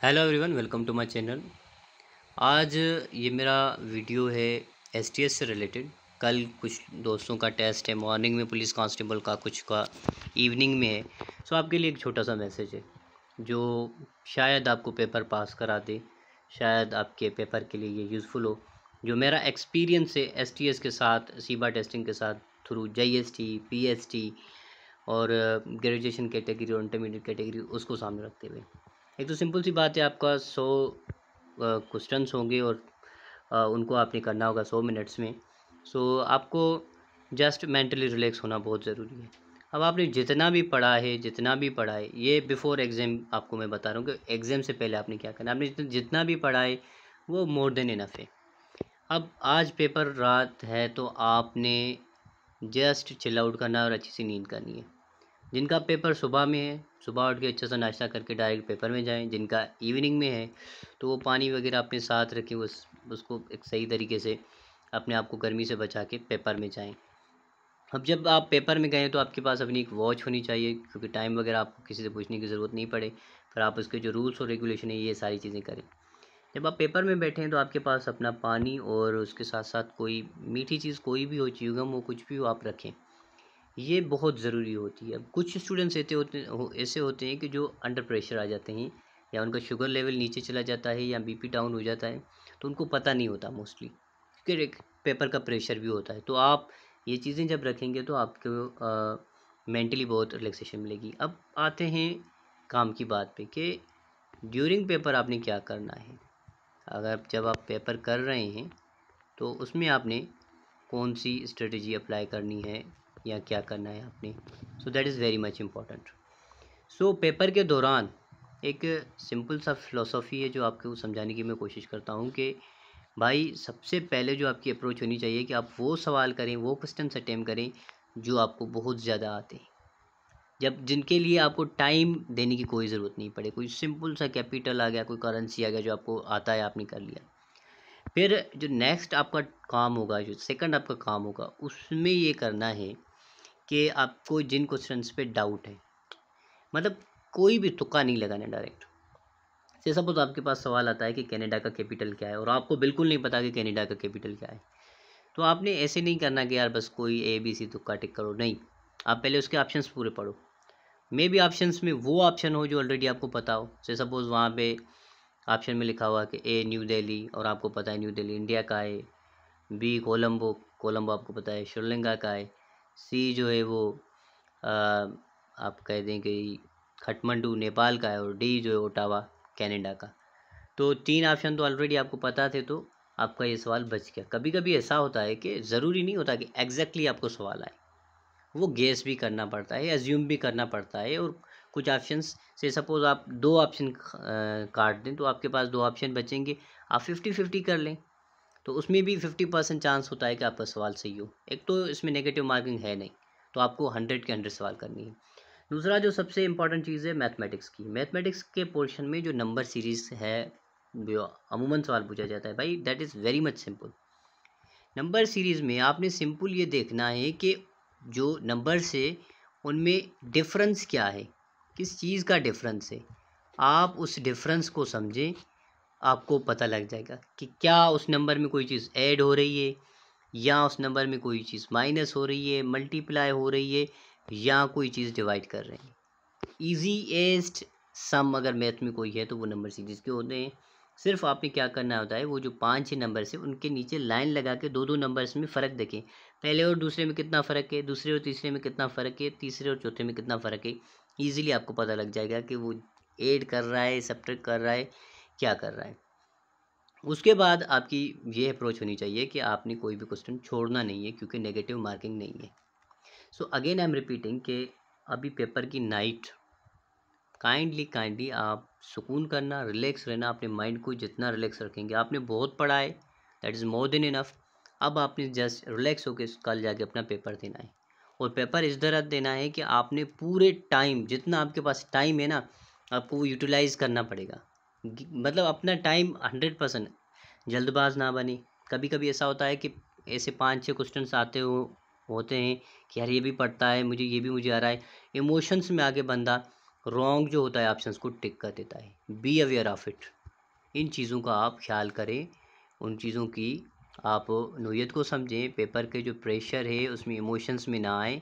Hello everyone, welcome to my channel. आज ये मेरा वीडियो है एसटीएस से रिलेटेड। कल कुछ दोस्तों का टेस्ट है, मॉर्निंग में पुलिस कांस्टेबल का, कुछ का इवनिंग में है। सो आपके लिए एक छोटा सा मैसेज है जो शायद आपको पेपर पास करा दे, शायद आपके पेपर के लिए ये यूज़फुल हो। जो मेरा एक्सपीरियंस है एसटीएस के साथ, सीबा टेस्टिंग के साथ, थ्रू जीएसटी, पीएसटी और ग्रेजुएशन कैटेगरी और इंटरमीडिएट कैटेगरी, उसको सामने रखते हुए एक तो सिंपल सी बात है, आपका 100 क्वेश्चंस होंगे और उनको आपने करना होगा 100 मिनट्स में। सो आपको जस्ट मेंटली रिलैक्स होना बहुत ज़रूरी है। अब आपने जितना भी पढ़ा है, ये बिफोर एग्ज़ाम आपको मैं बता रहा हूँ कि एग्ज़ाम से पहले आपने क्या करना है। आपने जितना भी पढ़ा है वो मोर देन इनफ है। अब आज पेपर रात है तो आपने जस्ट चिल आउट करना है और अच्छी सी नींद करनी है। जिनका पेपर सुबह में है, सुबह उठ के अच्छा सा नाश्ता करके डायरेक्ट पेपर में जाएं। जिनका इवनिंग में है तो वो पानी वगैरह अपने साथ रखें, उसको एक सही तरीके से अपने आप को गर्मी से बचा के पेपर में जाएं। अब जब आप पेपर में गए तो आपके पास अपनी एक वॉच होनी चाहिए, क्योंकि टाइम वगैरह आपको किसी से पूछने की ज़रूरत नहीं पड़े। फिर आप उसके जो रूल्स और रेगुलेशन है ये सारी चीज़ें करें। जब आप पेपर में बैठे हैं तो आपके पास अपना पानी और उसके साथ साथ कोई मीठी चीज़, कोई भी हो, च्युइंगम हो, कुछ भी हो, आप रखें। ये बहुत ज़रूरी होती है। अब कुछ स्टूडेंट्स ऐसे होते हैं कि जो अंडर प्रेशर आ जाते हैं, या उनका शुगर लेवल नीचे चला जाता है, या बीपी डाउन हो जाता है, तो उनको पता नहीं होता मोस्टली, क्योंकि एक पेपर का प्रेशर भी होता है। तो आप ये चीज़ें जब रखेंगे तो आपको मेंटली बहुत रिलैक्सेशन मिलेगी। अब आते हैं काम की बात पे कि ड्यूरिंग पेपर आपने क्या करना है। अगर जब आप पेपर कर रहे हैं तो उसमें आपने कौन सी स्ट्रेटजी अप्लाई करनी है या क्या करना है आपने। So that is very much important. So paper के दौरान एक सिंपल सा फिलोसॉफी है जो आपको समझाने की मैं कोशिश करता हूँ कि भाई, सबसे पहले जो आपकी अप्रोच होनी चाहिए कि आप वो सवाल करें, वो क्वेश्चन अटेम्प्ट करें जो आपको बहुत ज़्यादा आते हैं, जब जिनके लिए आपको टाइम देने की कोई ज़रूरत नहीं पड़े। कोई सिंपल सा कैपिटल आ गया, कोई करेंसी आ गया जो आपको आता है, आपने कर लिया। फिर जो नेक्स्ट आपका काम होगा, जो सेकंड आपका काम होगा, उसमें ये करना है कि आपको जिन क्वेश्चंस पे डाउट है, मतलब कोई भी तुक्का नहीं लगाना डायरेक्ट। से सपोज आपके पास सवाल आता है कि कनाडा का कैपिटल क्या है, और आपको बिल्कुल नहीं पता कि कनाडा का कैपिटल क्या है, तो आपने ऐसे नहीं करना कि यार बस कोई ए बी सी तुक्का टिक करो। नहीं, आप पहले उसके ऑप्शंस पूरे पढ़ो। मे बी ऑप्शंस में वो ऑप्शन हो जो ऑलरेडी आपको पता हो। से सपोज वहाँ पे ऑप्शन में लिखा हुआ कि ए न्यू दिल्ली, और आपको पता है न्यू दिल्ली इंडिया का है। बी कोलंबो, कोलंबो आपको पता है श्रीलंका का है। सी जो है वो आप कह दें कि खटमंडू नेपाल का है। और डी जो है ओटावा कनाडा का। तो तीन ऑप्शन तो ऑलरेडी आपको पता थे, तो आपका ये सवाल बच गया। कभी कभी ऐसा होता है कि ज़रूरी नहीं होता कि एग्जैक्टली आपको सवाल आए, वो गेस भी करना पड़ता है, एज्यूम भी करना पड़ता है। और कुछ ऑप्शंस से सपोज़ आप दो ऑप्शन काट दें तो आपके पास दो ऑप्शन बचेंगे, आप 50-50 कर लें, तो उसमें भी 50% चांस होता है कि आपका सवाल सही हो। एक तो इसमें नेगेटिव मार्किंग है नहीं, तो आपको 100 के 100 सवाल करनी है। दूसरा जो सबसे इम्पॉर्टेंट चीज़ है मैथमेटिक्स की, मैथमेटिक्स के पोर्शन में जो नंबर सीरीज़ है, जो अमूमन सवाल पूछा जाता है, भाई that is very much simple. Number series में आपने सिंपल ये देखना है कि जो नंबर्स है उनमें डिफरेंस क्या है, किस चीज़ का डिफरेंस है। आप उस डिफरेंस को समझें, आपको पता लग जाएगा कि क्या उस नंबर में कोई चीज़ ऐड हो रही है, या उस नंबर में कोई चीज़ माइनस हो रही है, मल्टीप्लाई हो रही है, या कोई चीज़ डिवाइड कर रहे हैं। ईजीएस्ट सम अगर मैथ में कोई है तो वो नंबर सीरीज़ के होते हैं। सिर्फ आपने क्या करना होता है, वो जो 5-6 नंबर्स है उनके नीचे लाइन लगा के दो दो नंबर्स में फ़र्क देखें। पहले और दूसरे में कितना फ़र्क है, दूसरे और तीसरे में कितना फ़र्क है, तीसरे और चौथे में कितना फ़र्क है। ईजिली आपको पता लग जाएगा कि वो ऐड कर रहा है, सब्ट्रैक्ट कर रहा है, क्या कर रहा है। उसके बाद आपकी ये अप्रोच होनी चाहिए कि आपने कोई भी क्वेश्चन छोड़ना नहीं है, क्योंकि नेगेटिव मार्किंग नहीं है। So again I am repeating कि अभी पेपर की नाइट, काइंडली आप सुकून करना, रिलैक्स रहना। अपने माइंड को जितना रिलैक्स रखेंगे, आपने बहुत पढ़ा है, that is more than enough. अब आपने जस्ट रिलैक्स होकर कल जाके अपना पेपर देना है। और पेपर इस तरह देना है कि आपने पूरे टाइम, जितना आपके पास टाइम है ना, आपको वो यूटिलाइज़ करना पड़ेगा। मतलब अपना टाइम 100%, जल्दबाज ना बने। कभी कभी ऐसा होता है कि ऐसे 5-6 क्वेश्चंस होते हैं कि यार ये भी पढ़ता है, मुझे ये भी मुझे आ रहा है, इमोशंस में आके बंदा रॉन्ग जो होता है ऑप्शंस को टिक कर देता है। Be aware of it. इन चीज़ों का आप ख्याल करें, उन चीज़ों की आप नोयत को समझें। पेपर के जो प्रेशर है उसमें इमोशंस में ना आए।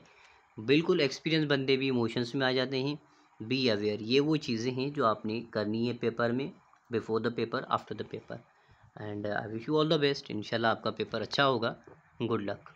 बिल्कुल एक्सपीरियंस बंदे भी इमोशंस में आ जाते हैं। बी अवेयर, ये वो चीज़ें हैं जो आपने करनी है पेपर में, before the paper, after the paper. And I wish you all the best. इंशाल्लाह आपका पेपर अच्छा होगा। Good luck.